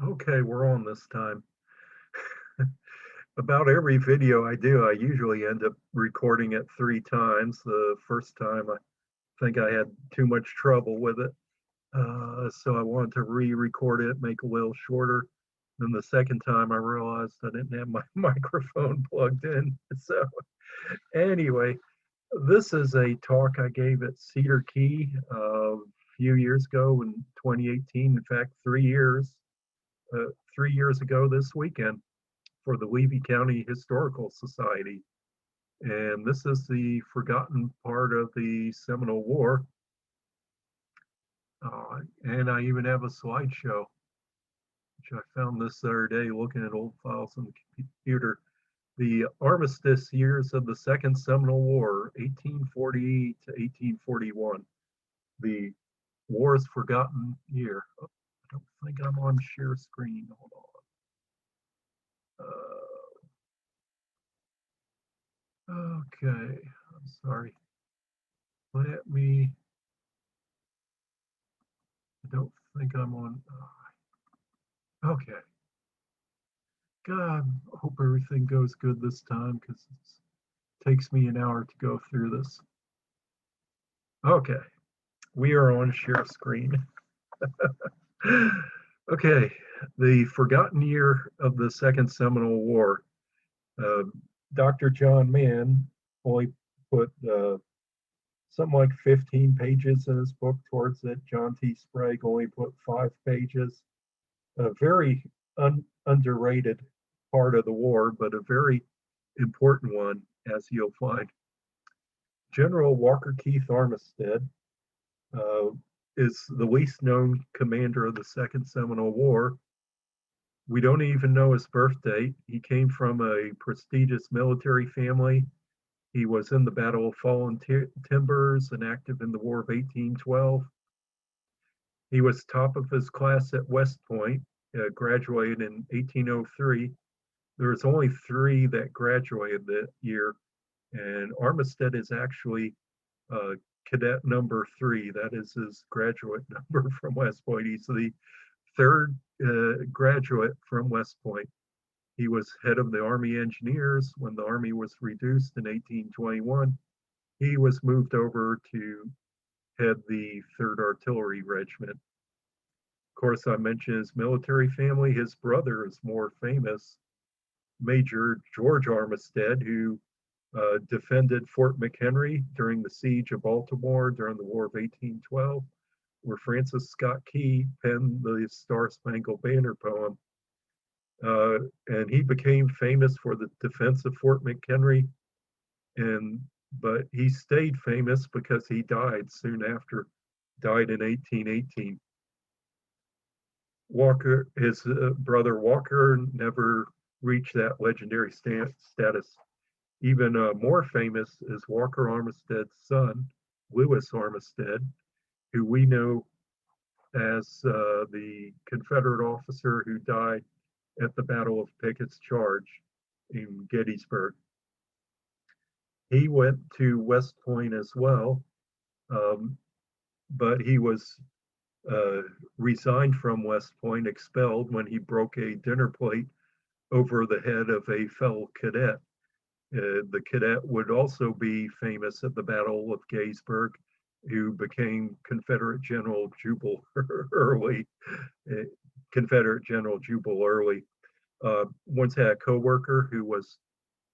Okay, we're on this time. About every video I do, I usually end up recording it 3 times. The first time, I think I had too much trouble with it. So I wanted to re-record it, make it a little shorter. Then the second time, I realized I didn't have my microphone plugged in. So anyway, this is a talk I gave at Cedar Key a few years ago in 2018. In fact, 3 years ago this weekend, for the Levy County Historical Society. And this is the forgotten part of the Seminole War. And I even have a slideshow, which I found this other day looking at old files on the computer. The armistice years of the Second Seminole War, 1840 to 1841. The war's forgotten year. Oh, I don't think I'm on share screen. Hold on. Okay, I'm sorry. Let me, I don't think I'm on. Okay. God, I hope everything goes good this time because it takes me an hour to go through this. Okay, we are on share screen. Okay, the forgotten year of the Second Seminole War. Uh, Dr. John Mann only put something like 15 pages in his book towards it. John T. Sprague only put 5 pages. A very underrated part of the war, but a very important one, as you'll find. General Walker Keith Armistead uh, is the least known commander of the Second Seminole War. We don't even know his birth date. He came from a prestigious military family. He was in the Battle of Fallen Timbers and active in the War of 1812. He was top of his class at West Point, graduated in 1803. There was only 3 that graduated that year, and Armistead is actually cadet number 3. That is his graduate number from West Point. He's the 3rd graduate from West Point. He was head of the Army Engineers when the Army was reduced in 1821. He was moved over to head the 3rd Artillery Regiment. Of course, I mentioned his military family. His brother is more famous, Major George Armistead, who defended Fort McHenry during the siege of Baltimore during the War of 1812, where Francis Scott Key penned the Star Spangled Banner poem. And he became famous for the defense of Fort McHenry, but he stayed famous because he died soon after, died in 1818. Walker, his brother Walker, never reached that legendary status. Even more famous is Walker Armistead's son, Lewis Armistead, who we know as the Confederate officer who died at the Battle of Pickett's Charge in Gettysburg. He went to West Point as well, but he was resigned from West Point, expelled when he broke a dinner plate over the head of a fellow cadet. The cadet would also be famous at the Battle of Gettysburg, who became Confederate General Jubal Early. Confederate General Jubal Early once had a coworker who was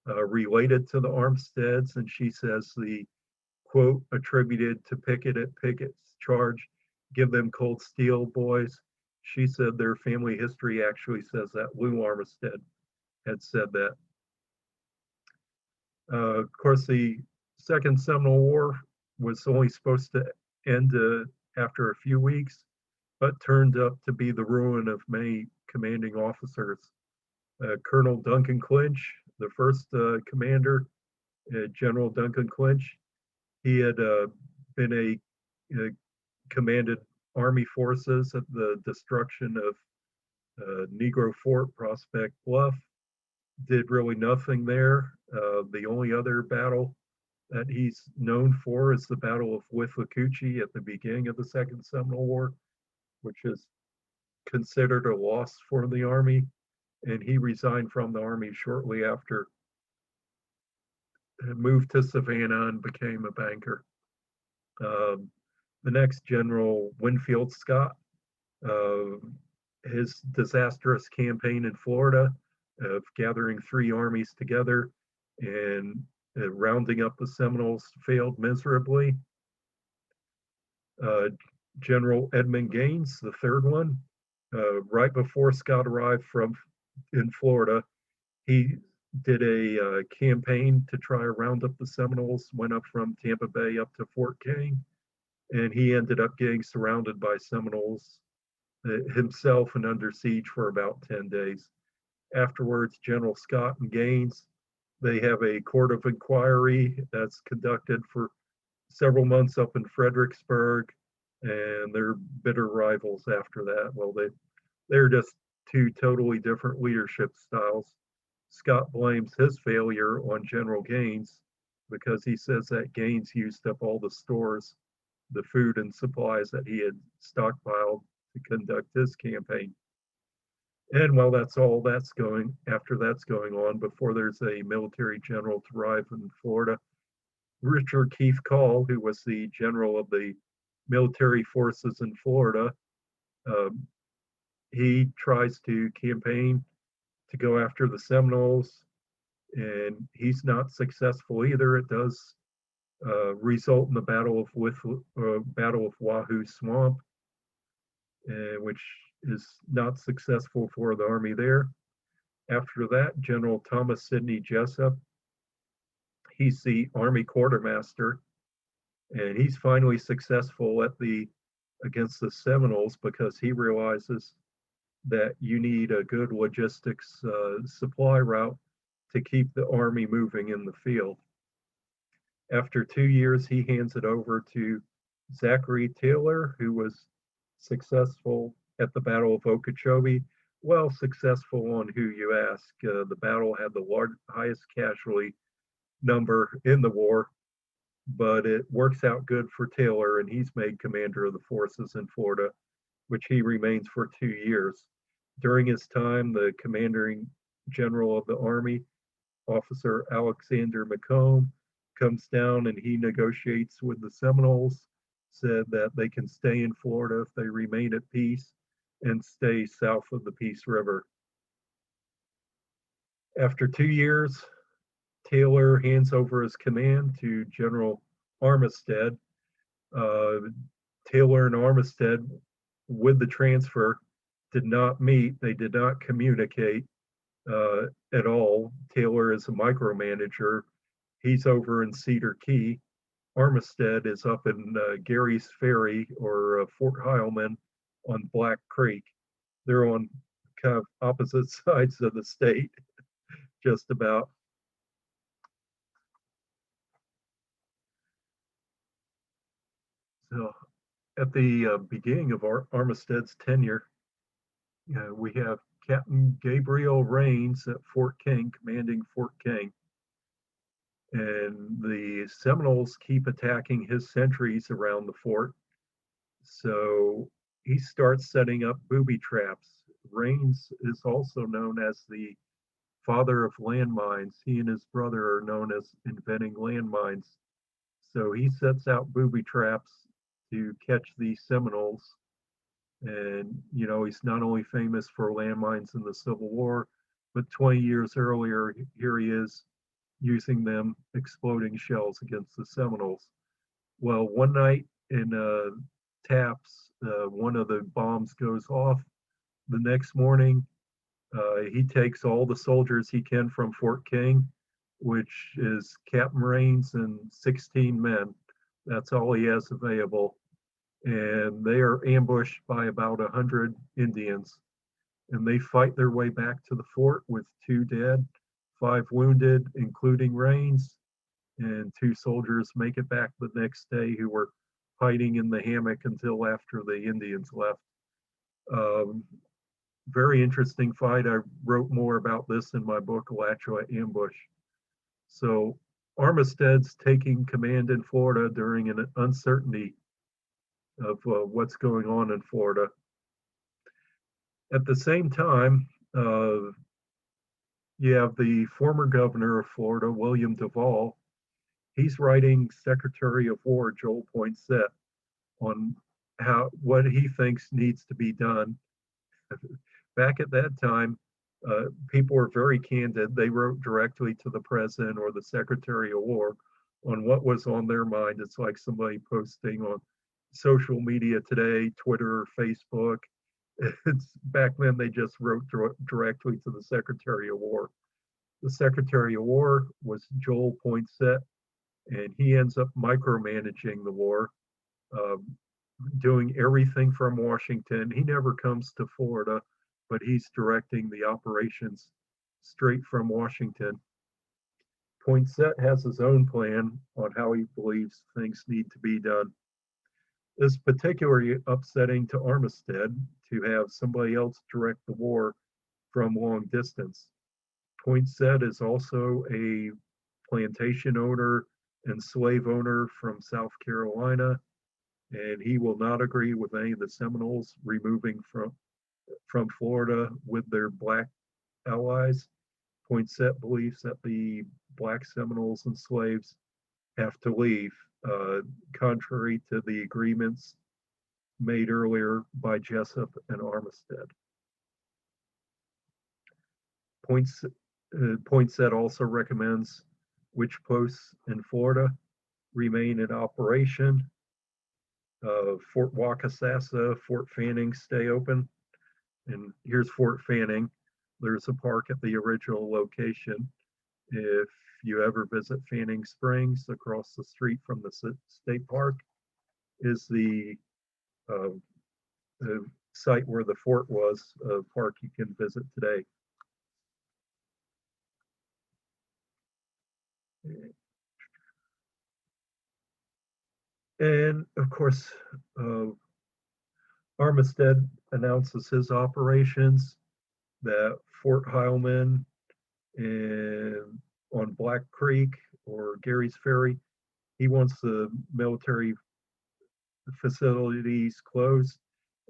related to the Armsteads, and she says the quote attributed to Pickett at Pickett's Charge, "Give them cold steel, boys." She said their family history actually says that Lew Armistead had said that. Of course, the Second Seminole War was only supposed to end after a few weeks, but turned up to be the ruin of many commanding officers. Colonel Duncan Clinch, the first commander, General Duncan Clinch, he had been commanded Army forces at the destruction of Negro Fort, Prospect Bluff. Did really nothing there. The only other battle that he's known for is the Battle of Withlacoochee at the beginning of the Second Seminole War, which is considered a loss for the Army, and he resigned from the Army shortly after, and moved to Savannah and became a banker. Um, the next general, Winfield Scott, uh, his disastrous campaign in Florida of gathering three armies together and rounding up the Seminoles failed miserably. Uh, General Edmund Gaines, the third one, right before Scott arrived in Florida, he did a campaign to try to round up the Seminoles, went up from Tampa Bay up to Fort King, and he ended up getting surrounded by Seminoles himself and under siege for about 10 days. Afterwards, General Scott and Gaines, they have a court of inquiry that's conducted for several months up in Fredericksburg, and they're bitter rivals after that. Well, they're just two totally different leadership styles. Scott blames his failure on General Gaines because he says that Gaines used up all the stores, the food and supplies that he had stockpiled to conduct his campaign. And while that's going on, before there's a military general to arrive in Florida, Richard Keith Call, who was the general of the military forces in Florida, um, he tries to campaign to go after the Seminoles, and he's not successful either. It does result in the Battle of Wahoo Swamp, which is not successful for the Army there. After that, General Thomas Sidney Jessup, he's the Army quartermaster, and he's finally successful against the Seminoles because he realizes that you need a good logistics supply route to keep the Army moving in the field. After 2 years, he hands it over to Zachary Taylor, who was successful at the Battle of Okeechobee. Well, successful on who you ask. The battle had the highest casualty number in the war, but it works out good for Taylor, and he's made commander of the forces in Florida, which he remains for 2 years. During his time, the commanding general of the Army, Officer Alexander McComb, comes down and he negotiates with the Seminoles, said that they can stay in Florida if they remain at peace and stay south of the Peace River. After 2 years, Taylor hands over his command to General Armistead. Taylor and Armistead, with the transfer, did not meet. They did not communicate at all. Taylor is a micromanager. He's over in Cedar Key. Armistead is up in Gary's Ferry or Fort Heilman on Black Creek. They're on kind of opposite sides of the state, just about. So at the beginning of Armistead's tenure, we have Captain Gabriel Rains at Fort King, commanding Fort King. And the Seminoles keep attacking his sentries around the fort. So he starts setting up booby traps. Rains is also known as the father of landmines. He and his brother are known as inventing landmines. So he sets out booby traps to catch the Seminoles. And, he's not only famous for landmines in the Civil War, but 20 years earlier, here he is using them exploding shells against the Seminoles. Well, one night in Taps, one of the bombs goes off. The next morning, he takes all the soldiers he can from Fort King, which is Captain Rains and 16 men. That's all he has available. And they are ambushed by about 100 Indians. And they fight their way back to the fort with 2 dead, 5 wounded, including Rains, and 2 soldiers make it back the next day who were hiding in the hammock until after the Indians left. Very interesting fight. I wrote more about this in my book, Alachua Ambush. So Armistead's taking command in Florida during an uncertainty of what's going on in Florida. At the same time, you have the former governor of Florida, William Duval. He's writing Secretary of War Joel Poinsett on what he thinks needs to be done. Back at that time, people were very candid. They wrote directly to the president or the Secretary of War on what was on their mind. It's like somebody posting on social media today, Twitter, Facebook. It's back then they just wrote directly to the Secretary of War. The Secretary of War was Joel Poinsett, and he ends up micromanaging the war, doing everything from Washington. He never comes to Florida, but he's directing the operations straight from Washington. Poinsett has his own plan on how he believes things need to be done. It's particularly upsetting to Armistead to have somebody else direct the war from long distance. Poinsett is also a plantation owner and slave owner from South Carolina, and he will not agree with any of the Seminoles removing from Florida with their black allies. Poinsett believes that the black Seminoles and slaves have to leave, contrary to the agreements made earlier by Jessup and Armistead. Poinsett also recommends which posts in Florida remain in operation. Fort Wakasasa, Fort Fanning stay open. And here's Fort Fanning. There's a park at the original location. If you ever visit Fanning Springs, across the street from the state park is the site where the fort was, a park you can visit today. And of course, Armistead announces his operations, that Fort Heilman and on Black Creek or Gary's Ferry, he wants the military facilities closed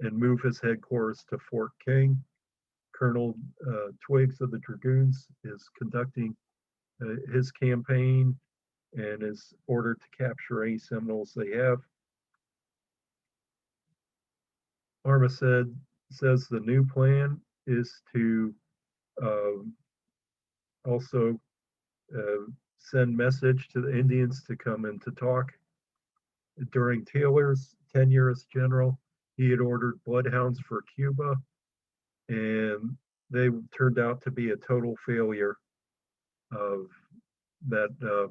and move his headquarters to Fort King. Colonel Twiggs of the Dragoons is conducting his campaign and is ordered to capture any Seminoles they have. Armistead says the new plan is to also send message to the Indians to come in to talk. During Taylor's tenure as general, he had ordered bloodhounds for Cuba, and they turned out to be a total failure. Of that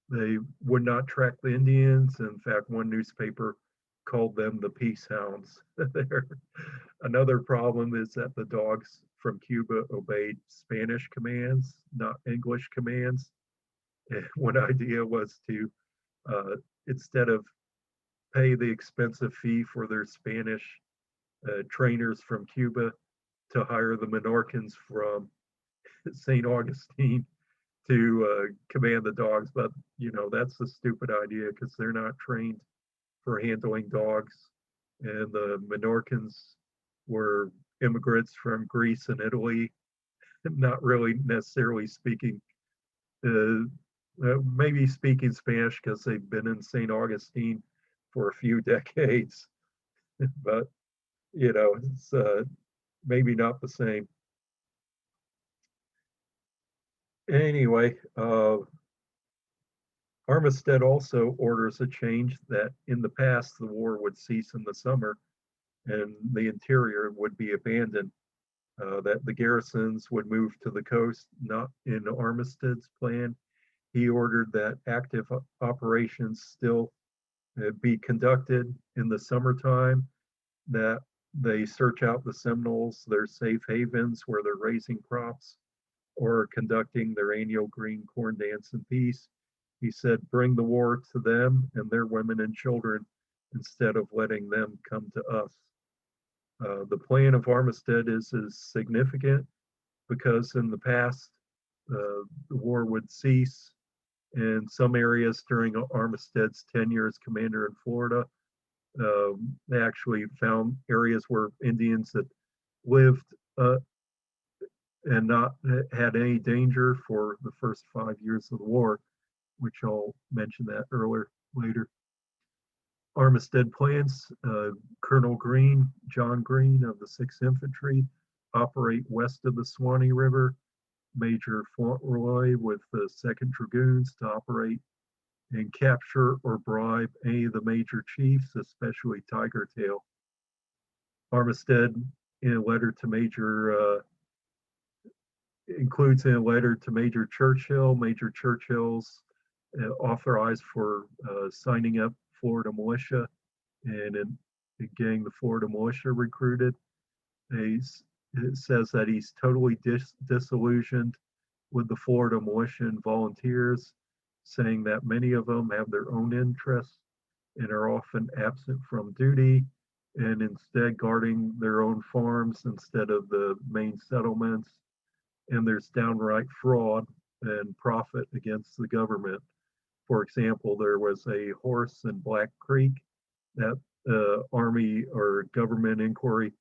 they would not track the Indians. In fact, one newspaper called them the peace hounds. Another problem is that the dogs from Cuba obeyed Spanish commands, not English commands. And one idea was to, instead of pay the expensive fee for their Spanish trainers from Cuba, to hire the Menorcans from St. Augustine to command the dogs. But, you know, that's a stupid idea because they're not trained for handling dogs. And the Menorcans were immigrants from Greece and Italy, not really necessarily speaking, maybe speaking Spanish because they've been in St. Augustine for a few decades. But, you know, it's maybe not the same. Anyway, Armistead also orders a change that in the past the war would cease in the summer and the interior would be abandoned, that the garrisons would move to the coast, not in Armistead's plan. He ordered that active operations still be conducted in the summertime, that they search out the Seminoles, their safe havens where they're raising crops or conducting their annual green corn dance in peace. He said, bring the war to them and their women and children instead of letting them come to us. The plan of Armistead is significant because in the past, the war would cease in some areas during Armistead's tenure as commander in Florida. They actually found areas where Indians that lived and not had any danger for the first 5 years of the war, which I'll mention that later. Armistead plans, Colonel Green, John Green of the 6th Infantry, operate west of the Swanee River. Major Fauntleroy with the 2nd Dragoons to operate and capture or bribe any of the major chiefs, especially Tiger Tail. Armistead, in a letter to includes in a letter to Major Churchill's authorized for signing up Florida militia and getting the Florida militia recruited. It says that he's totally disillusioned with the Florida militia and volunteers, saying that many of them have their own interests and are often absent from duty and instead guarding their own farms instead of the main settlements. And there's downright fraud and profit against the government. For example, there was a horse in Black Creek that Army or government inquiry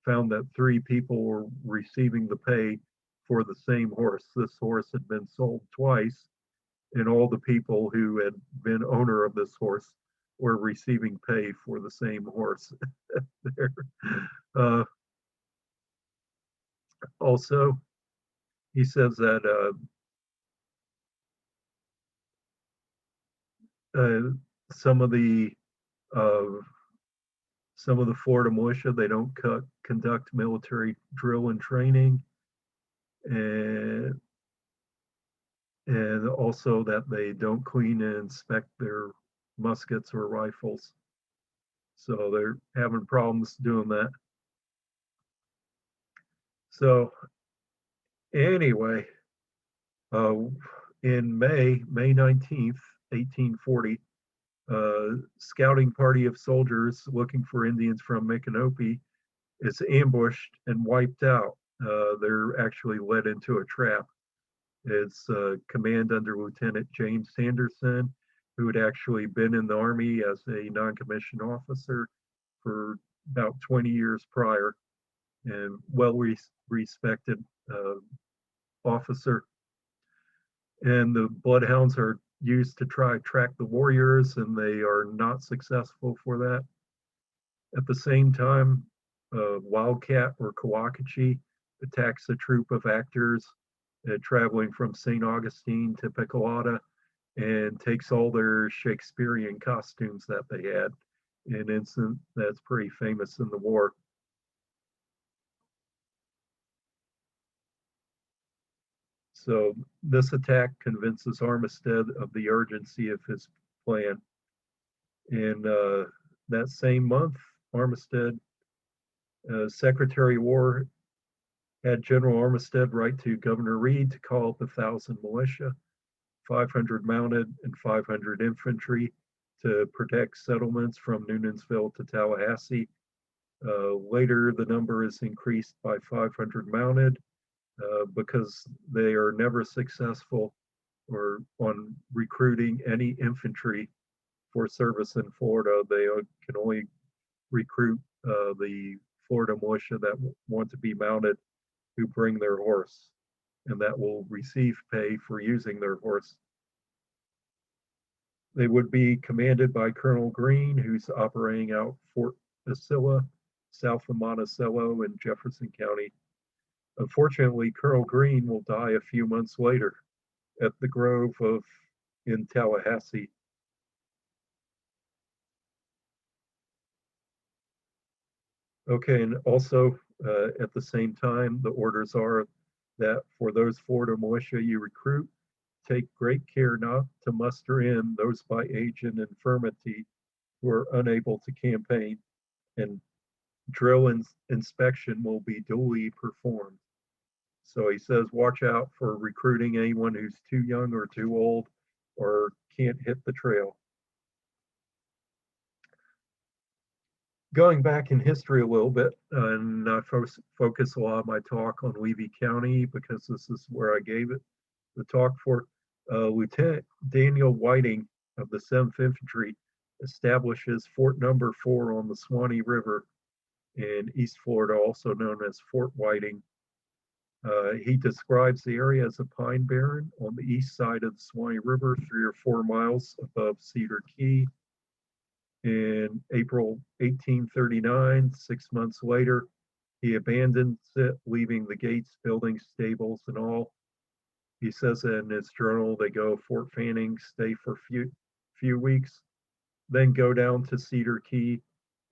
found that 3 people were receiving the pay for the same horse. This horse had been sold twice, and all the people who had been owner of this horse were receiving pay for the same horse. Also, he says that some of the Florida militia, they don't conduct military drill and training, and also that they don't clean and inspect their muskets or rifles. So they're having problems doing that. So anyway, in May 19th, 1840, scouting party of soldiers looking for Indians from Micanopy is ambushed and wiped out. They're actually led into a trap. It's command under Lieutenant James Sanderson, who had actually been in the Army as a non-commissioned officer for about 20 years prior, and well-respected officer. And the bloodhounds are used to try to track the warriors, and they are not successful for that. At the same time, Wildcat or Coacoochee attacks a troop of actors traveling from St. Augustine to Piccolata and takes all their Shakespearean costumes that they had, an incident that's pretty famous in the war. So this attack convinces Armistead of the urgency of his plan. And that same month, Armistead, Secretary of War, had General Armistead write to Governor Reid to call up 1,000 militia, 500 mounted, and 500 infantry to protect settlements from Noonanville to Tallahassee. Later, the number is increased by 500 mounted because they are never successful or on recruiting any infantry for service in Florida. They can only recruit the Florida militia that want to be mounted, who bring their horse, and that will receive pay for using their horse. They would be commanded by Colonel Green, who's operating out Fort Isilla, south of Monticello in Jefferson County. Unfortunately, Colonel Green will die a few months later at the Grove in Tallahassee. Okay, and also at the same time, the orders are that for those Florida militia you recruit, take great care not to muster in those by age and infirmity who are unable to campaign, and drill and inspection will be duly performed. So he says, watch out for recruiting anyone who's too young or too old or can't hit the trail. Going back in history a little bit, and I focus a lot of my talk on Levy County because this is where I gave it the talk for. Lieutenant Daniel Whiting of the 7th Infantry establishes Fort Number 4 on the Swanee River. in East Florida, also known as Fort Whiting. He describes the area as a pine barren on the east side of the Suwannee River, 3 or 4 miles above Cedar Key. In April 1839, 6 months later, he abandons it, leaving the gates, buildings, stables, and all. He says in his journal they go Fort Fanning, stay for few weeks, then go down to Cedar Key,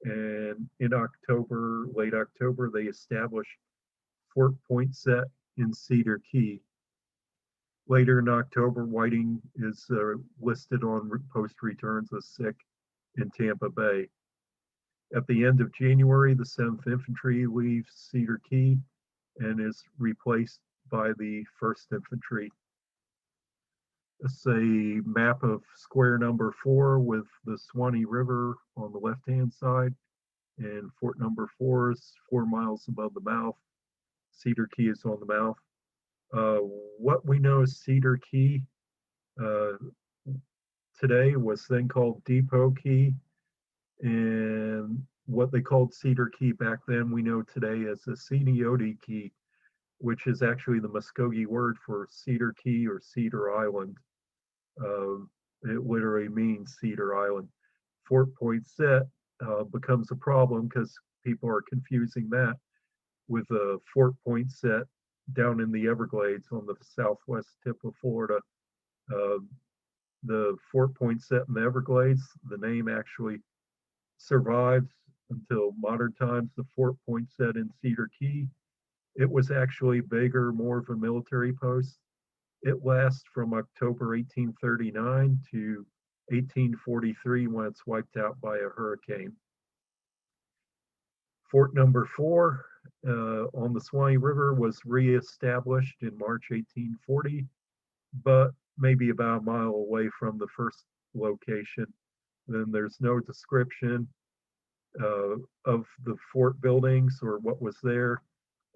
and in October, late October, they establish Fort Poinsett in Cedar Key. Later in October, Whiting is listed on post returns as sick in Tampa Bay. At the end of January, the 7th Infantry leaves Cedar Key and is replaced by the 1st Infantry. It's a map of square number 4 with the Suwannee River on the left-hand side, and Fort number 4 is 4 miles above the mouth. Cedar Key is on the mouth. What we know as Cedar Key today was then called Depot Key, and what they called Cedar Key back then we know today as the Seminole Key, which is actually the Muskogee word for Cedar Key or Cedar Island. It literally means Cedar Island. Fort Poinsett becomes a problem because people are confusing that with Fort Poinsett down in the Everglades on the southwest tip of Florida. The Fort Poinsett in the Everglades, the name actually survives until modern times. The Fort Poinsett in Cedar Key, it was actually bigger, more of a military post. It lasts from October 1839 to 1843 when it's wiped out by a hurricane. Fort number 4 on the Suwannee River was reestablished in March 1840, but maybe about a mile away from the first location. Then there's no description of the fort buildings or what was there,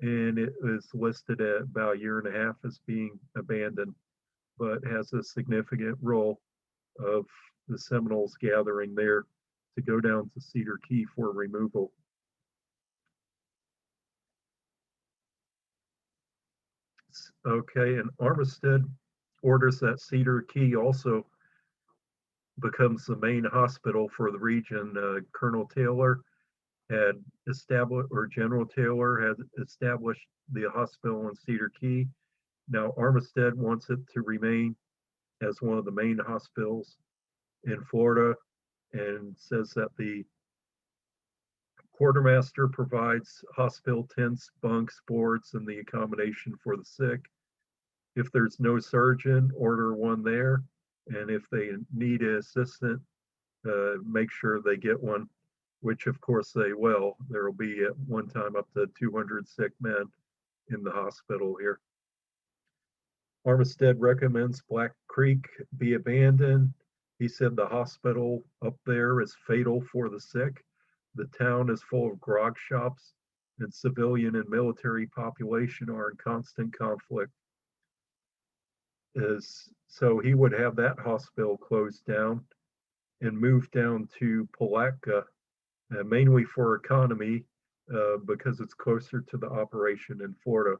and it is listed at about a year and a half as being abandoned, but has a significant role of the Seminoles gathering there to go down to Cedar Key for removal. Okay, and Armistead orders that Cedar Key also becomes the main hospital for the region. Colonel Taylor had established, or General Taylor had established the hospital in Cedar Key. Now Armistead wants it to remain as one of the main hospitals in Florida, and says that the quartermaster provides hospital tents, bunks, boards, and the accommodation for the sick. If there's no surgeon, order one there. And if they need an assistant, make sure they get one, which of course they will. There will be at one time up to 200 sick men in the hospital here. Armistead recommends Black Creek be abandoned. He said the hospital up there is fatal for the sick. The town is full of grog shops, and civilian and military population are in constant conflict. So he would have that hospital closed down and move down to Palatka, mainly for economy, because it's closer to the operation in Florida.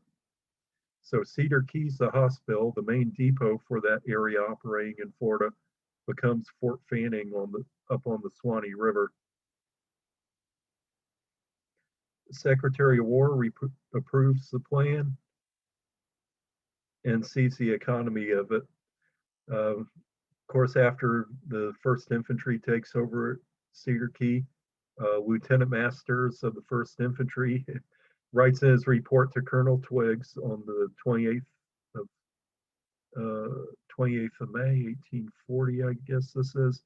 So Cedar Key's the hospital, the main depot for that area operating in Florida, becomes Fort Fanning up on the Suwannee River. The Secretary of War approves the plan and sees the economy of it. Of course, after the 1st Infantry takes over Cedar Key, Lieutenant Masters of the 1st Infantry writes in his report to Colonel Twiggs on the 28th of May, 1840, I guess this is,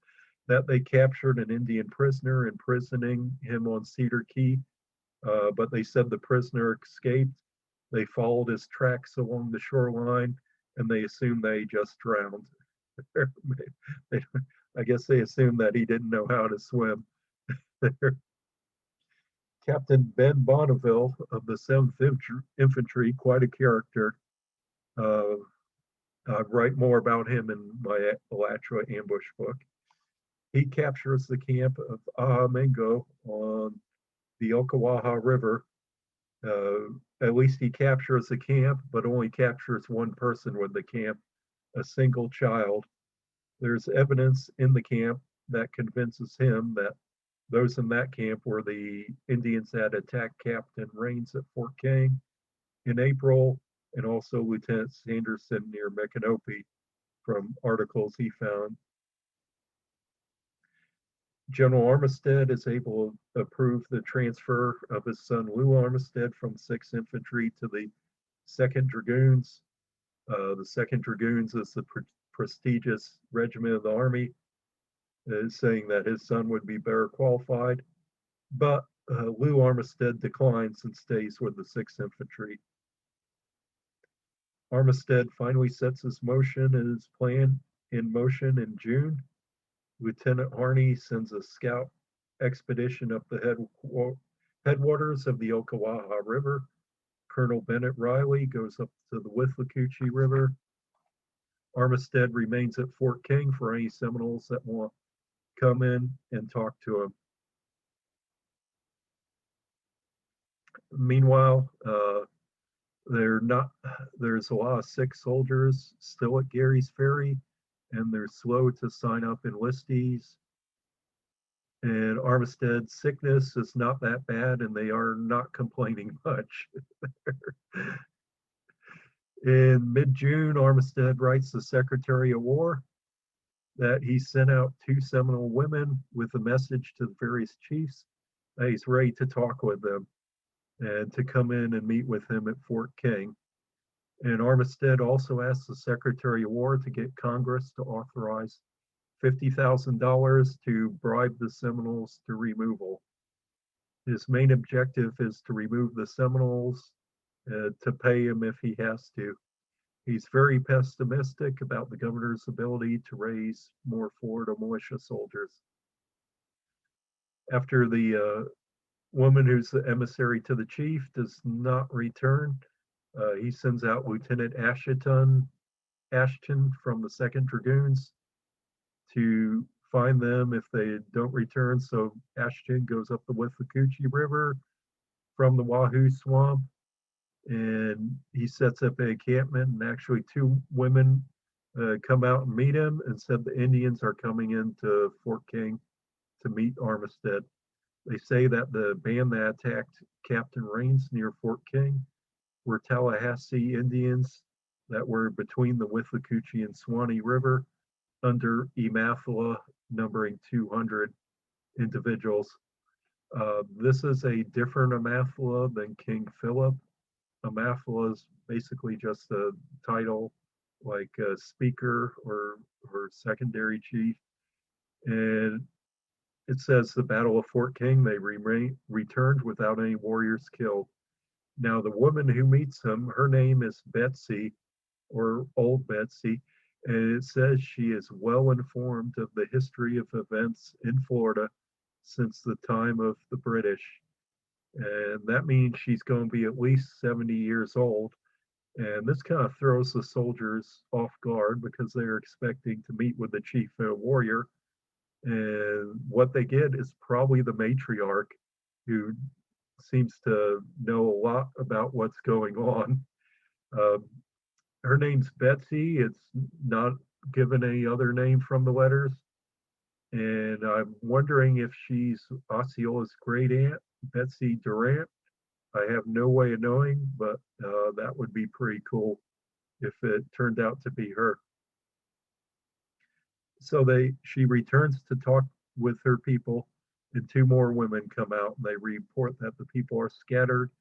that they captured an Indian prisoner, imprisoning him on Cedar Key, but they said the prisoner escaped. They followed his tracks along the shoreline, and they assumed they just drowned. I guess they assumed that he didn't know how to swim. Captain Ben Bonneville of the 7th Infantry, quite a character. I write more about him in my Alachua ambush book. He captures the camp of Ahamengo on the Ocklawaha River. At least he captures the camp, but only captures one person with the camp, a single child. There's evidence in the camp that convinces him that those in that camp were the Indians that attacked Captain Rains at Fort King in April, and also Lieutenant Sanderson near Micanopy from articles he found. General Armistead is able to approve the transfer of his son Lew Armistead from 6th Infantry to the 2nd Dragoons. The 2nd Dragoons is the prestigious regiment of the Army, saying that his son would be better qualified. But Lew Armistead declines and stays with the 6th Infantry. Armistead finally sets his plan in motion in June. Lieutenant Harney sends a scout expedition up the headwaters of the Ocklawaha River. Colonel Bennett Riley goes up to the Withlacoochee River. Armistead remains at Fort King for any Seminoles that want to come in and talk to him. Meanwhile, there's a lot of sick soldiers still at Gary's Ferry, and they're slow to sign up enlistees. And Armistead's sickness is not that bad, and they are not complaining much. In mid-June, Armistead writes the Secretary of War that he sent out 2 Seminole women with a message to the various chiefs that he's ready to talk with them and to come in and meet with him at Fort King. And Armistead also asked the Secretary of War to get Congress to authorize $50,000 to bribe the Seminoles to removal. His main objective is to remove the Seminoles, to pay him if he has to. He's very pessimistic about the governor's ability to raise more Florida militia soldiers. After the woman who's the emissary to the chief does not return, he sends out Lieutenant Ashton from the 2nd Dragoons to find them if they don't return. So Ashton goes up the Withlacoochee River from the Wahoo Swamp, and he sets up an encampment, and actually 2 women come out and meet him and said the Indians are coming into Fort King to meet Armistead. They say that the band that attacked Captain Rains near Fort King were Tallahassee Indians that were between the Withlacoochee and Suwannee River under Emathala, numbering 200 individuals. This is a different Emathala than King Philip. Emathala is basically just a title like a speaker or secondary chief. And it says the Battle of Fort King, they returned without any warriors killed. Now, the woman who meets him, her name is Betsy, or Old Betsy, and it says she is well informed of the history of events in Florida since the time of the British. And that means she's going to be at least 70 years old. And this kind of throws the soldiers off guard because they're expecting to meet with the chief and a warrior. And what they get is probably the matriarch, who seems to know a lot about what's going on. Her name's Betsy. It's not given any other name from the letters. And I'm wondering if she's Osceola's great aunt, Betsy Durant. I have no way of knowing, but that would be pretty cool if it turned out to be her. So she returns to talk with her people, and 2 more women come out, and they report that the people are scattered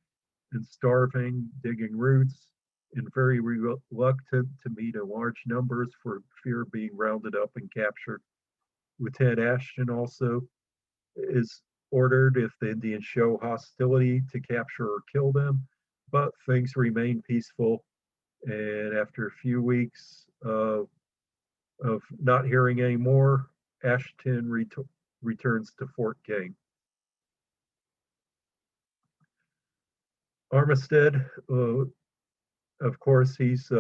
and starving, digging roots, and very reluctant to meet in large numbers for fear of being rounded up and captured. Lieutenant Ashton also is ordered, if the Indians show hostility, to capture or kill them, but things remain peaceful. And after a few weeks of not hearing any more, Ashton returns to Fort King. Armistead, of course, he's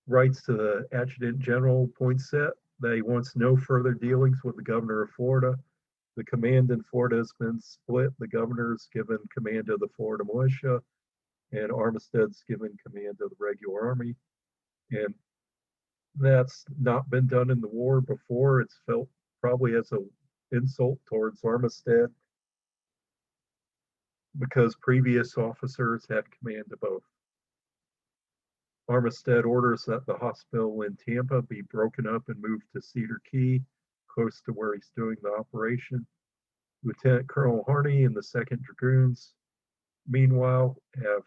writes to the Adjutant General Poinsett that he wants no further dealings with the governor of Florida. The command in Florida has been split. The governor's given command of the Florida militia, and Armistead's given command of the regular army. And that's not been done in the war before. It's felt probably as an insult towards Armistead because previous officers had command of both. Armistead orders that the hospital in Tampa be broken up and moved to Cedar Key, close to where he's doing the operation. Lieutenant Colonel Harney and the 2nd Dragoons, meanwhile, have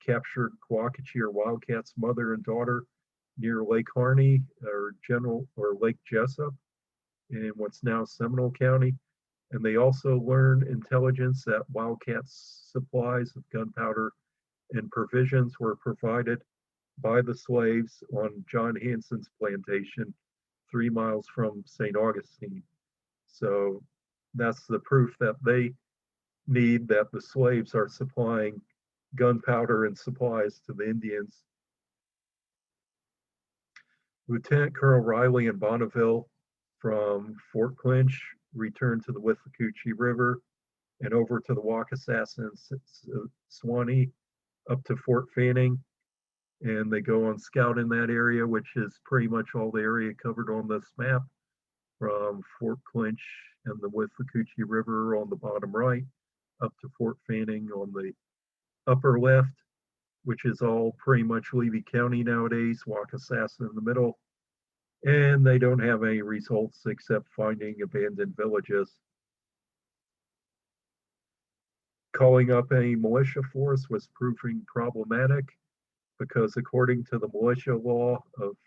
captured Coacoochee-Wildcat's mother and daughter near Lake Harney or Lake Jessup in what's now Seminole County. And they also learn intelligence that Wildcat's supplies of gunpowder and provisions were provided by the slaves on John Hanson's plantation 3 miles from St. Augustine. So that's the proof that they need, that the slaves are supplying gunpowder and supplies to the Indians. Lieutenant Colonel Riley in Bonneville from Fort Clinch returned to the Withlacoochee River and over to the Waukesassin and Suwannee up to Fort Fanning. And they go on scout in that area, which is pretty much all the area covered on this map, from Fort Clinch and the Withlacoochee River on the bottom right up to Fort Fanning on the upper left, which is all pretty much Levy County nowadays, Waukesassin in the middle. And they don't have any results except finding abandoned villages. Calling up a militia force was proving problematic because according to the militia law of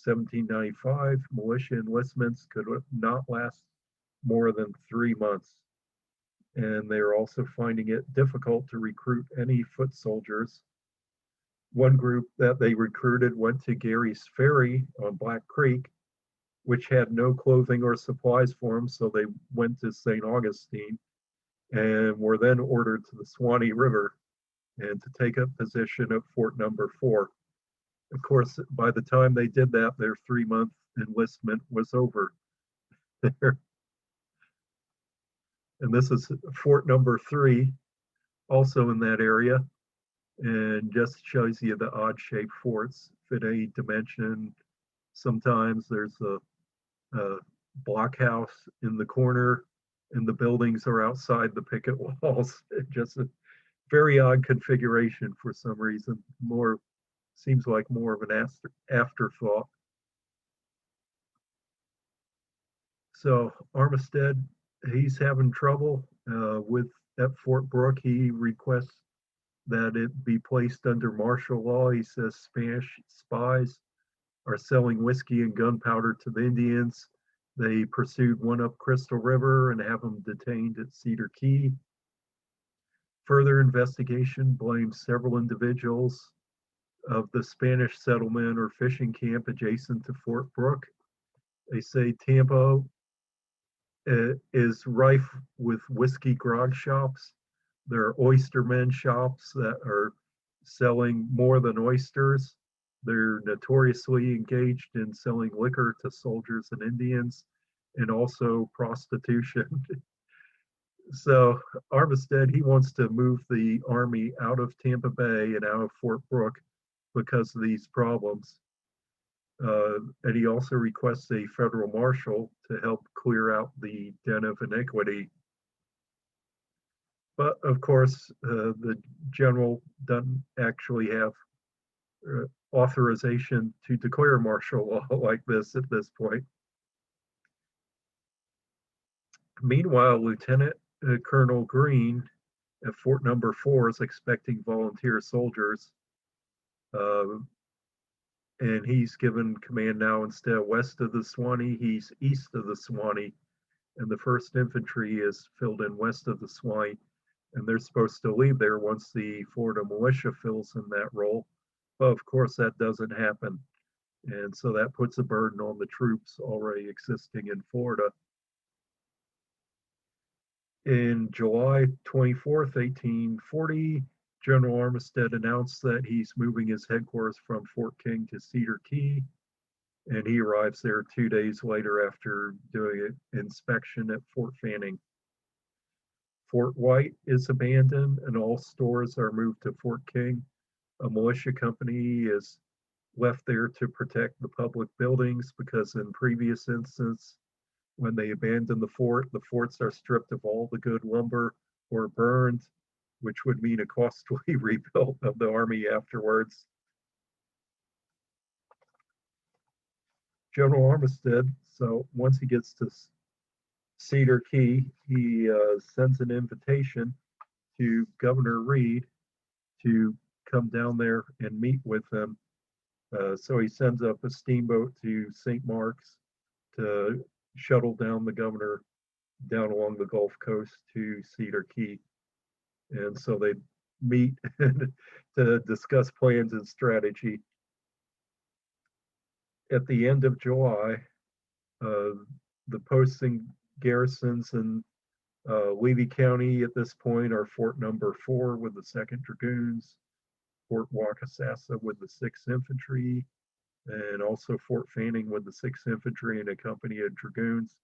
1795, militia enlistments could not last more than 3 months. And they're also finding it difficult to recruit any foot soldiers. One group that they recruited went to Gary's Ferry on Black Creek, which had no clothing or supplies for them, so they went to St. Augustine and were then ordered to the Suwannee River and to take up position at Fort Number 4. Of course, by the time they did that, their 3-month enlistment was over. And this is Fort Number 3, also in that area, and just shows you the odd-shaped forts fit a dimension. Sometimes there's a blockhouse in the corner, and the buildings are outside the picket walls. Just a very odd configuration for some reason. Seems like more of an afterthought. So Armistead, he's having trouble at Fort Brooke. He requests that it be placed under martial law. He says Spanish spies are selling whiskey and gunpowder to the Indians. They pursued one up Crystal River and have them detained at Cedar Key. Further investigation blames several individuals of the Spanish settlement or fishing camp adjacent to Fort Brooke. They say Tampa is rife with whiskey grog shops. There are oystermen shops that are selling more than oysters. They're notoriously engaged in selling liquor to soldiers and Indians, and also prostitution. So Armistead, he wants to move the army out of Tampa Bay and out of Fort Brooke because of these problems. And he also requests a federal marshal to help clear out the den of iniquity. But of course, the general doesn't actually have authorization to declare martial law like this at this point. Meanwhile, Lieutenant Colonel Green at Fort Number 4 is expecting volunteer soldiers. And he's given command now, instead of west of the Suwannee, he's east of the Suwannee. And the 1st Infantry is filled in west of the Suwannee. And they're supposed to leave there once the Florida militia fills in that role. But of course, that doesn't happen. And so that puts a burden on the troops already existing in Florida. In July 24th, 1840, General Armistead announced that he's moving his headquarters from Fort King to Cedar Key. and he arrives there 2 days later after doing an inspection at Fort Fanning. Fort White is abandoned and all stores are moved to Fort King. A militia company is left there to protect the public buildings because in previous instances, when they abandon the forts are stripped of all the good lumber or burned, which would mean a costly rebuild of the army afterwards. General Armistead, so once he gets to Cedar Key, he sends an invitation to Governor Reid to come down there and meet with them. So he sends up a steamboat to St. Mark's to shuttle down the governor down along the Gulf Coast to Cedar Key. And so they meet to discuss plans and strategy. At the end of July, the posting garrisons in Levy County at this point are Fort Number 4 with the 2nd Dragoons, Fort Wakasasa with the 6th Infantry, and also Fort Fanning with the 6th Infantry and a company of Dragoons.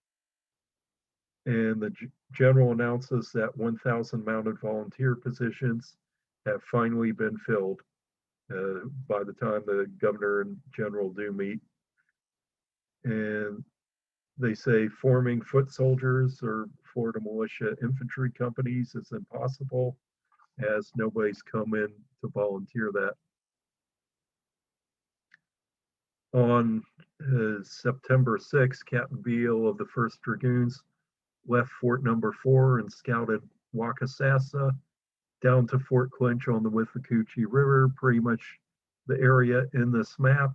And the general announces that 1,000 mounted volunteer positions have finally been filled by the time the governor and general do meet. And they say forming foot soldiers or Florida militia infantry companies is impossible as nobody's come in to volunteer that. On September 6th, Captain Beale of the 1st Dragoons left Fort Number 4 and scouted Wakasasa down to Fort Clinch on the Withlacoochee River, pretty much the area in this map.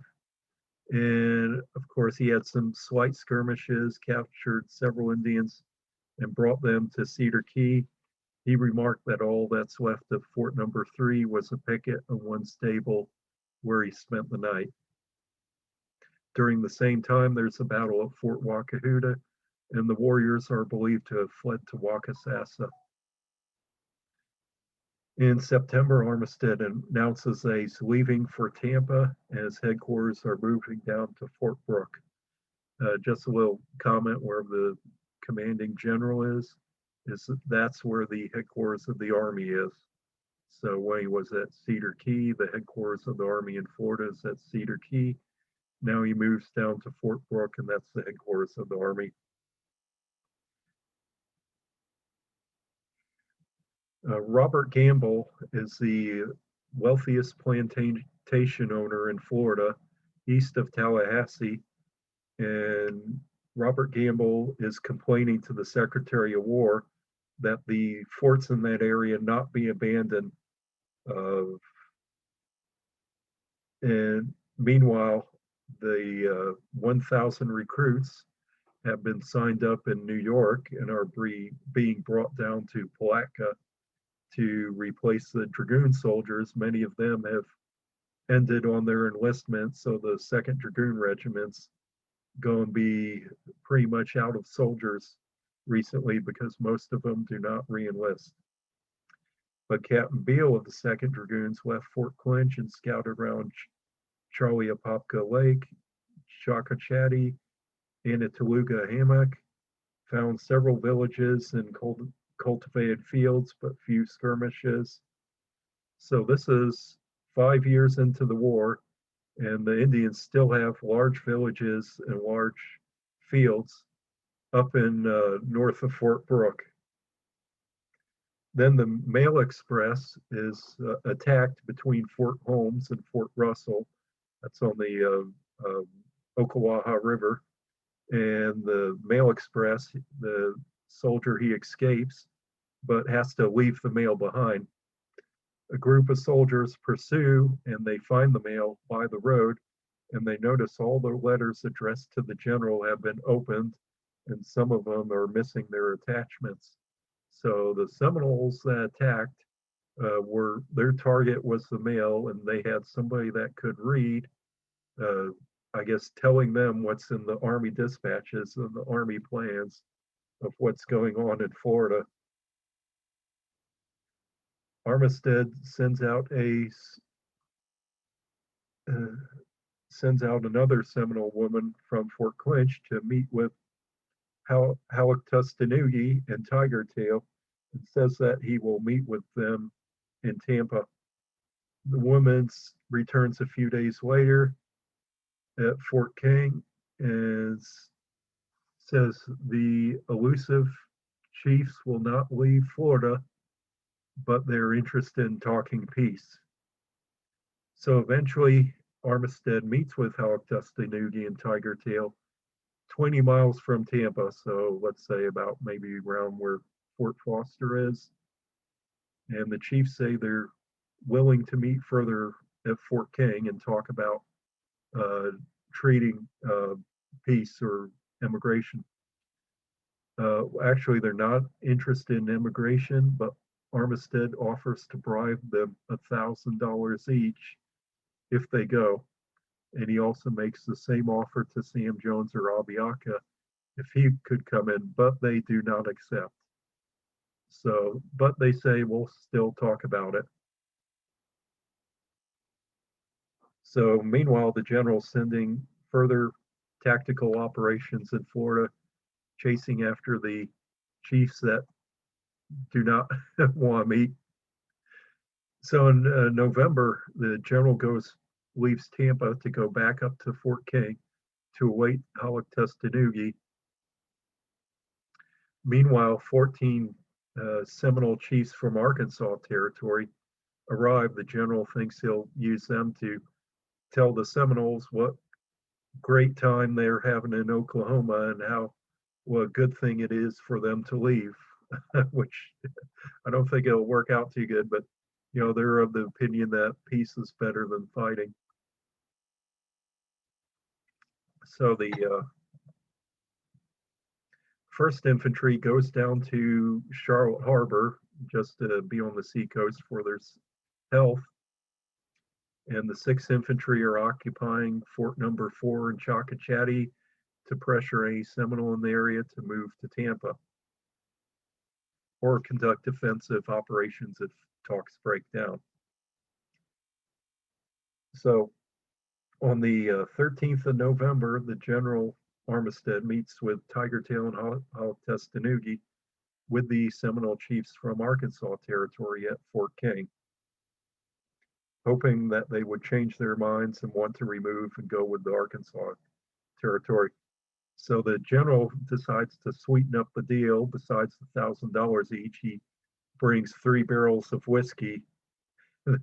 And of course, he had some slight skirmishes, captured several Indians, and brought them to Cedar Key. He remarked that all that's left of Fort Number 3 was a picket and one stable where he spent the night. During the same time, there's a battle at Fort Wakahuta, and the warriors are believed to have fled to Wakasasa. In September, Armistead announces that he's leaving for Tampa, and his headquarters are moving down to Fort Brooke. Just a little comment where the commanding general is that's where the headquarters of the Army is. So when he was at Cedar Key, the headquarters of the Army in Florida is at Cedar Key. Now he moves down to Fort Brooke, and that's the headquarters of the Army. Robert Gamble is the wealthiest plantation owner in Florida, east of Tallahassee. And Robert Gamble is complaining to the Secretary of War that the forts in that area not be abandoned. And meanwhile, the 1,000 recruits have been signed up in New York and are being brought down to Palatka to replace the Dragoon soldiers. Many of them have ended on their enlistment, so the 2nd Dragoon Regiment's going to be pretty much out of soldiers recently because most of them do not re-enlist. But Captain Beale of the 2nd Dragoons left Fort Clinch and scouted around Charlie-Apopka Lake, Chocochatty, and a Toluga Hammock, found several villages and cultivated fields, but few skirmishes. So this is 5 years into the war, and the Indians still have large villages and large fields up in north of Fort Brooke. Then the Mail Express is attacked between Fort Holmes and Fort Russell. That's on the Ocklawaha River. And the Mail Express, the soldier, he escapes, but has to leave the mail behind. A group of soldiers pursue, and they find the mail by the road, and they notice all the letters addressed to the general have been opened, and some of them are missing their attachments. So the Seminoles that attacked their target was the mail, and they had somebody that could read, I guess, telling them what's in the Army dispatches and the Army plans of what's going on in Florida. Armistead sends out a sends out another Seminole woman from Fort Clinch to meet with Halleck Tustenuggee and Tiger Tail, and says that he will meet with them in Tampa. The woman returns a few days later at Fort King and says the elusive chiefs will not leave Florida, but they're interested in talking peace. So eventually, Armistead meets with Halleck Tustenuggee and Tiger Tail 20 miles from Tampa. So let's say about maybe around where Fort Foster is. And the chiefs say they're willing to meet further at Fort King and talk about treating peace or immigration. Actually, they're not interested in immigration, but Armistead offers to bribe them $1,000 each if they go. And he also makes the same offer to Sam Jones or Abiaka if he could come in, but they do not accept. So, but they say we'll still talk about it. So meanwhile, the general's sending further tactical operations in Florida, chasing after the chiefs that do not want to meet. So in November, the general leaves Tampa to go back up to Fort King to await Halleck Tustenuggee. Meanwhile, 14 Seminole chiefs from Arkansas Territory arrive. The general thinks he'll use them to tell the Seminoles what great time they're having in Oklahoma and what a good thing it is for them to leave, which I don't think it'll work out too good, but they're of the opinion that peace is better than fighting. So the 1st Infantry goes down to Charlotte Harbor just to be on the seacoast for their health. And the 6th Infantry are occupying Fort Number 4 in Coacoochee to pressure any Seminole in the area to move to Tampa or conduct offensive operations if talks break down. So on the 13th of November, the General Armistead meets with Tiger Tail and Halleck Tustenuggee with the Seminole chiefs from Arkansas Territory at Fort King, hoping that they would change their minds and want to remove and go with the Arkansas Territory. So the general decides to sweeten up the deal. Besides the $1,000 each, he brings 3 barrels of whiskey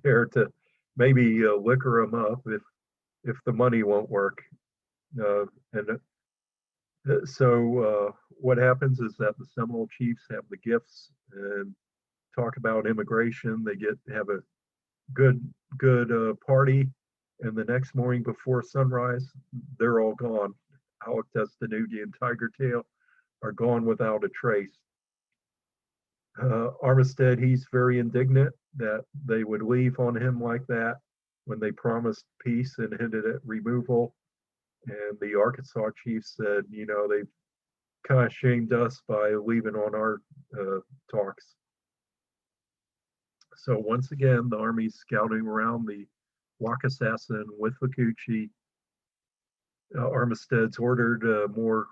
there to maybe liquor them up if the money won't work. So what happens is that the Seminole chiefs have the gifts and talk about immigration. They have a good party, and the next morning before sunrise, they're all gone. Halleck Tustenuggee and Tiger Tail are gone without a trace. Armistead, he's very indignant that they would leave on him like that when they promised peace and hinted at removal. And the Arkansas chief said, they've kind of shamed us by leaving on our talks. So once again, the Army's scouting around the Waukesha with Coacoochee. Armistead's ordered more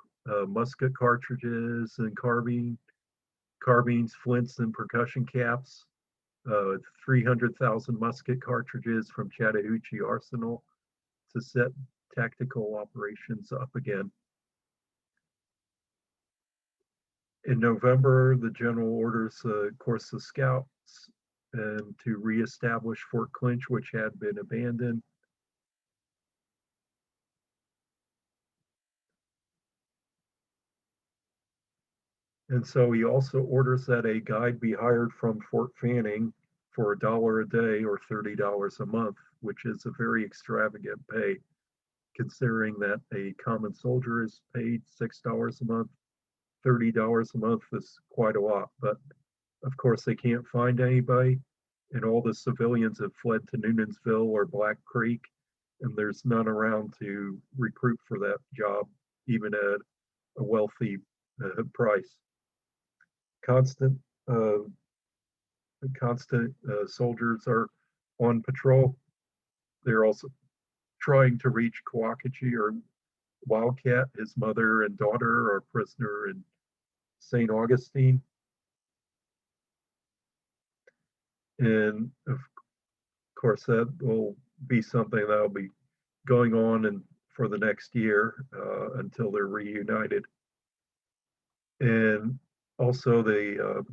musket cartridges and carbines, flints, and percussion caps. 300,000 musket cartridges from Chattahoochee Arsenal to set tactical operations up again. In November, the general orders, of course, the scouts to reestablish Fort Clinch, which had been abandoned. And so he also orders that a guide be hired from Fort Fanning for $1 a day or $30 a month, which is a very extravagant pay, considering that a common soldier is paid $6 a month. $30 a month is quite a lot, but of course they can't find anybody, and all the civilians have fled to Noonensville or Black Creek, and there's none around to recruit for that job, even at a wealthy price. Constant soldiers are on patrol. They're also trying to reach Coacoochee or Wildcat. His mother and daughter are prisoner in St. Augustine. And of course, that will be something that will be going on and for the next year until they're reunited. And also the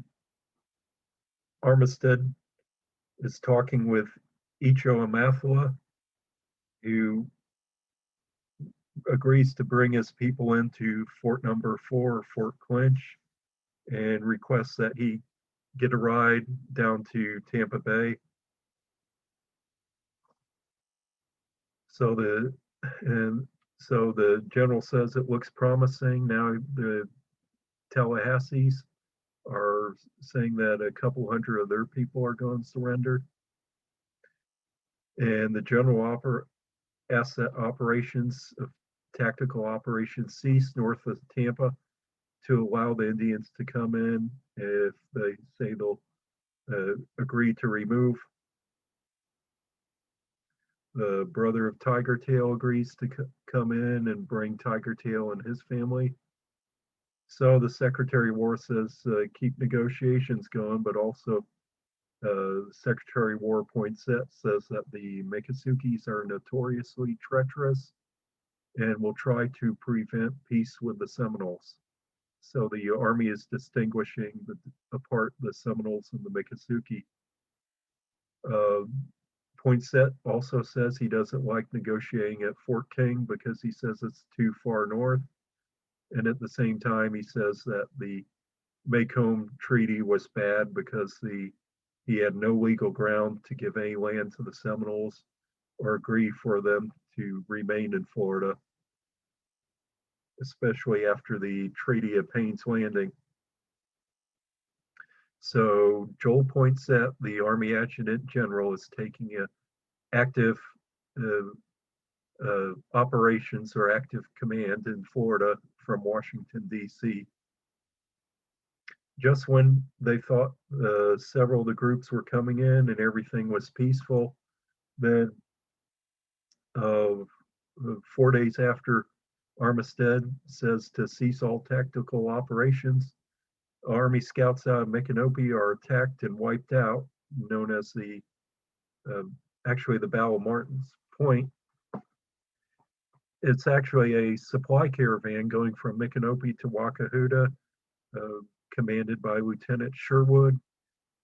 Armistead is talking with Icho Amathla, who agrees to bring his people into Fort Number 4, Fort Clinch, and requests that he get a ride down to Tampa Bay. So the general says it looks promising. Now the Tallahassees are saying that a couple hundred of their people are going to surrender. And the general asset operations of tactical operations cease north of Tampa to allow the Indians to come in if they say they'll agree to remove. The brother of Tiger Tail agrees to come in and bring Tiger Tail and his family. So the Secretary of War says keep negotiations going, but also Secretary of War Poinsett says that the Miccosukes are notoriously treacherous and will try to prevent peace with the Seminoles. So the Army is distinguishing apart the Seminoles and the Miccosukee. Poinsett also says he doesn't like negotiating at Fort King because he says it's too far north. And at the same time, he says that the Macomb Treaty was bad because he had no legal ground to give any land to the Seminoles or agree for them to remain in Florida, especially after the Treaty of Payne's Landing. So Joel Poinsett, the Army Adjutant General, is taking an active operations or active command in Florida from Washington, D.C. Just when they thought several of the groups were coming in and everything was peaceful, then 4 days after Armistead says to cease all tactical operations, Army scouts out of Micanopy are attacked and wiped out, known as the Battle of Martin's Point. It's actually a supply caravan going from Micanopy to Wakahuta, commanded by Lieutenant Sherwood,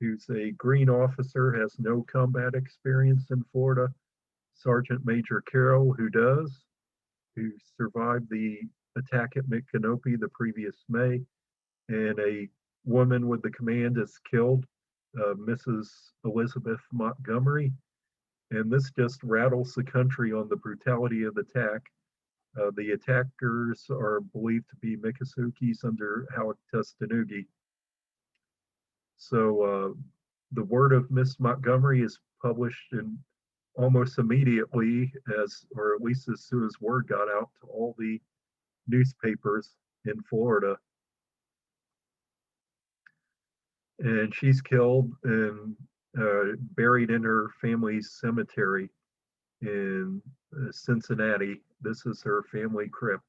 who's a Green officer, has no combat experience in Florida. Sergeant Major Carroll, who does, who survived the attack at Micanopy the previous May, and a woman with the command is killed, Mrs. Elizabeth Montgomery. And this just rattles the country on the brutality of the attack. The attackers are believed to be Miccosukes under Halleck Tustenuggee. So the word of Miss Montgomery is published in almost immediately, or at least as soon as word got out to all the newspapers in Florida. And she's killed and buried in her family's cemetery in Cincinnati. This is her family crypt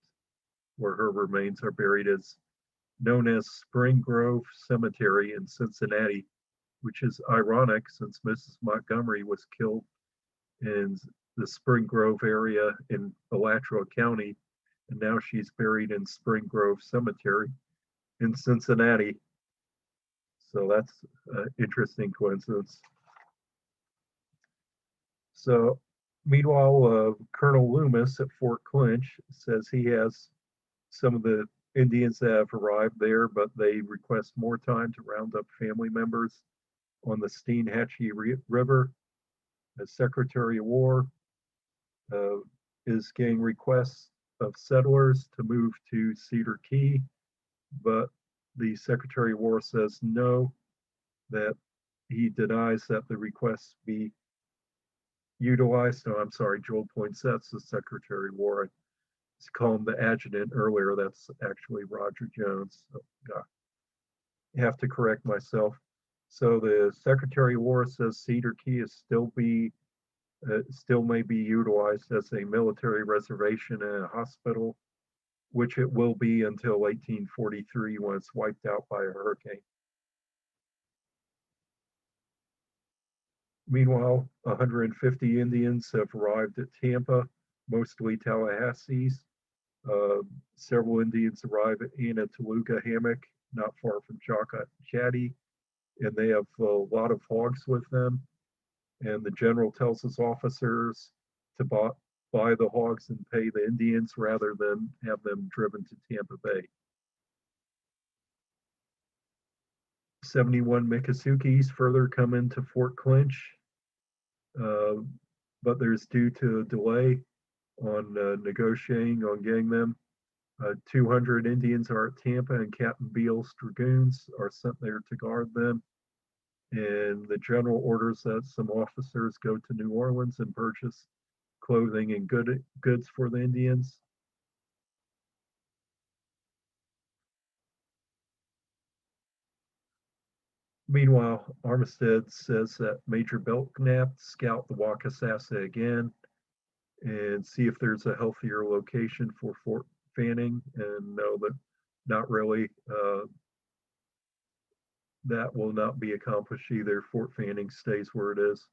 where her remains are buried, as known as Spring Grove Cemetery in Cincinnati, which is ironic since Mrs. Montgomery was killed in the Spring Grove area in Alachua County, and now she's buried in Spring Grove Cemetery in Cincinnati. So that's an interesting coincidence. So meanwhile, Colonel Loomis at Fort Clinch says he has some of the Indians that have arrived there, but they request more time to round up family members on the Steinhatchee River. The Secretary of War is getting requests of settlers to move to Cedar Key, but the Secretary of War says no, that he denies that the requests be utilized. No, I'm sorry, Joel Poinsett's the Secretary of War. I called him the adjutant earlier. That's actually Roger Jones. So, I have to correct myself. So the Secretary of War says Cedar Key is still be still may be utilized as a military reservation and a hospital, which it will be until 1843 when it's wiped out by a hurricane. Meanwhile, 150 Indians have arrived at Tampa, mostly Tallahassee's. Several Indians arrive at Anatoluga Hammock, not far from Chatty, and they have a lot of hogs with them. And the general tells his officers to buy the hogs and pay the Indians rather than have them driven to Tampa Bay. 71 Miccosukkees further come into Fort Clinch, but there's due to a delay on negotiating on getting them. 200 Indians are at Tampa, and Captain Beale's dragoons are sent there to guard them. And the general orders that some officers go to New Orleans and purchase clothing and goods for the Indians. Meanwhile, Armistead says that Major Belknap scout the Waukesasa again and see if there's a healthier location for Fort Fanning, and know that not really. That will not be accomplished either. Fort Fanning stays where it is.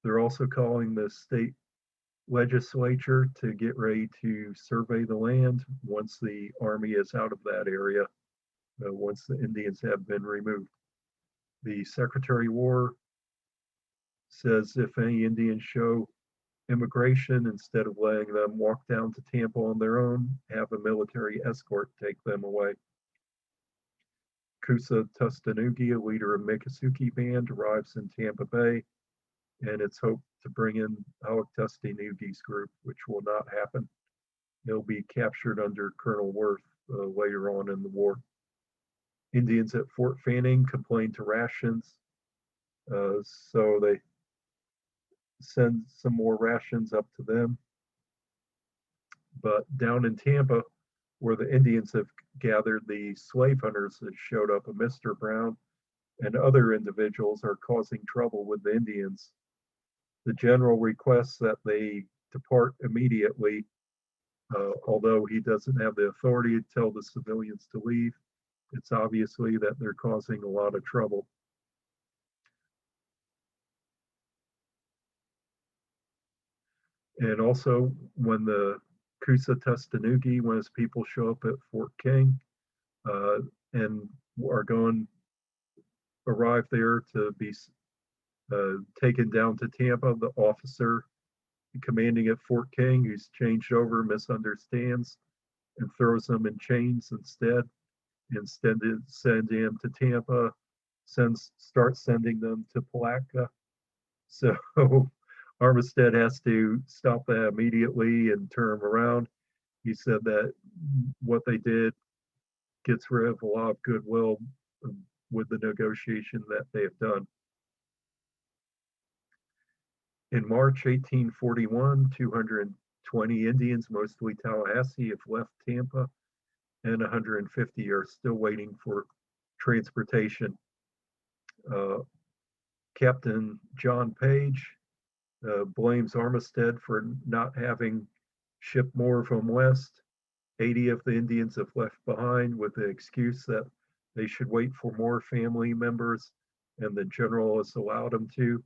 They're also calling the state legislature to get ready to survey the land once the army is out of that area, once the Indians have been removed. The Secretary of War says if any Indians show immigration, instead of letting them walk down to Tampa on their own, have a military escort take them away. Coacoochee-Wildcat, a leader of Miccosukee band, arrives in Tampa Bay, and it's hoped to bring in Halleck Tustenuggee's group, which will not happen. They'll be captured under Colonel Worth later on in the war. Indians at Fort Fanning complain to rations, so they send some more rations up to them. But down in Tampa, where the Indians have gathered, the slave hunters that showed up, Mr. Brown and other individuals, are causing trouble with the Indians. The general requests that they depart immediately, although he doesn't have the authority to tell the civilians to leave. It's obviously that they're causing a lot of trouble. And also, when the Coacoochee-Tustenuggee, when his people show up at Fort King and are arrive there to be taken down to Tampa, the officer commanding at Fort King, who's changed over, misunderstands and throws them in chains instead. Instead of sending them to Tampa, starts sending them to Palatka. So Armistead has to stop that immediately and turn them around. He said that what they did gets rid of a lot of goodwill with the negotiation that they have done. In March 1841, 220 Indians, mostly Tallahassee, have left Tampa, and 150 are still waiting for transportation. Captain John Page blames Armistead for not having shipped more of them west. 80 of the Indians have left behind with the excuse that they should wait for more family members, and the general has allowed them to.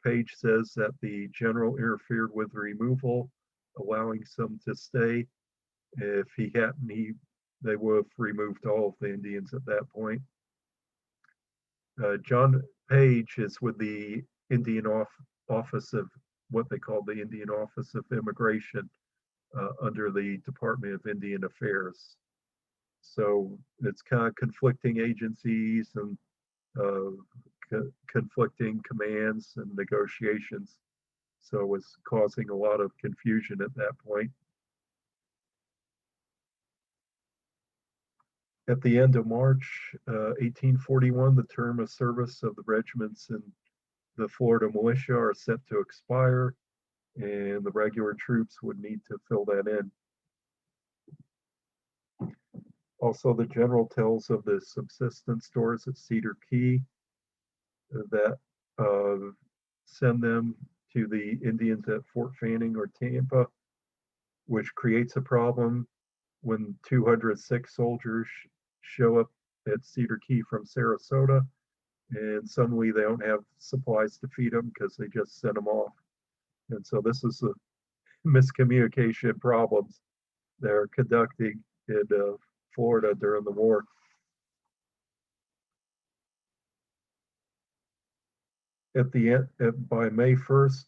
Page says that the general interfered with removal, allowing some to stay. If he hadn't, they would have removed all of the Indians at that point. John Page is with the Indian Office of what they call the Indian Office of Immigration under the Department of Indian Affairs. So it's kind of conflicting agencies and conflicting commands and negotiations. So it's causing a lot of confusion at that point. At the end of March 1841, the term of service of the regiments in the Florida militia are set to expire, and the regular troops would need to fill that in. Also, the general tells of the subsistence stores at Cedar Key that send them to the Indians at Fort Fanning or Tampa, which creates a problem when 206 soldiers show up at Cedar Key from Sarasota, and suddenly they don't have supplies to feed them because they just sent them off. And so this is a miscommunication problems they're conducting in Florida during the war. At the end, by May 1st,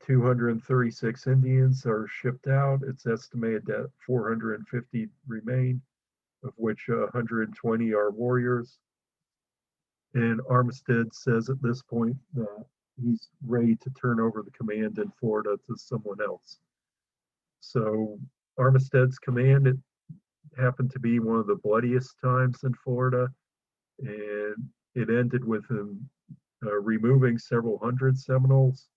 236 Indians are shipped out. It's estimated that 450 remain, of which 120 are warriors. And Armistead says at this point that he's ready to turn over the command in Florida to someone else. So Armistead's command, it happened to be one of the bloodiest times in Florida, and it ended with him removing several hundred Seminoles.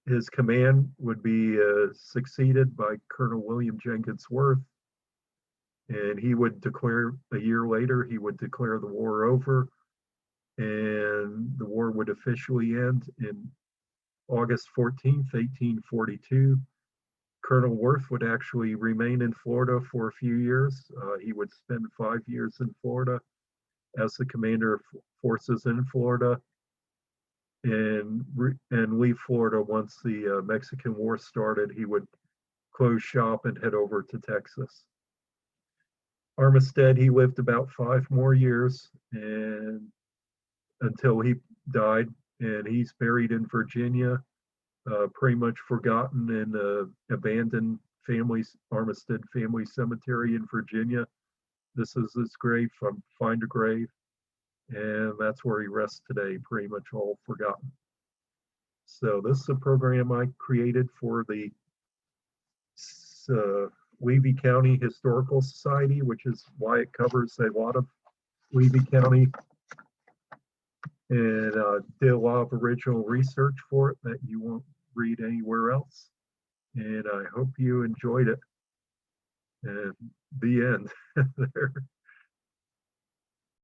His command would be succeeded by Colonel William Jenkins Worth, and he would declare a year later, he would declare the war over, and the war would officially end in August 14th, 1842. Colonel Worth would actually remain in Florida for a few years. He would spend 5 years in Florida as the commander of forces in Florida, and leave Florida once the Mexican War started. He would close shop and head over to Texas. Armistead, he lived about 5 more years and until he died, and he's buried in Virginia, pretty much forgotten in the abandoned Armistead Family Cemetery in Virginia. This is his grave from Find a Grave, and that's where he rests today, pretty much all forgotten. So this is a program I created for the Levy County Historical Society, which is why it covers a lot of Levy County, and did a lot of original research for it that you won't read anywhere else. And I hope you enjoyed it. And the end there.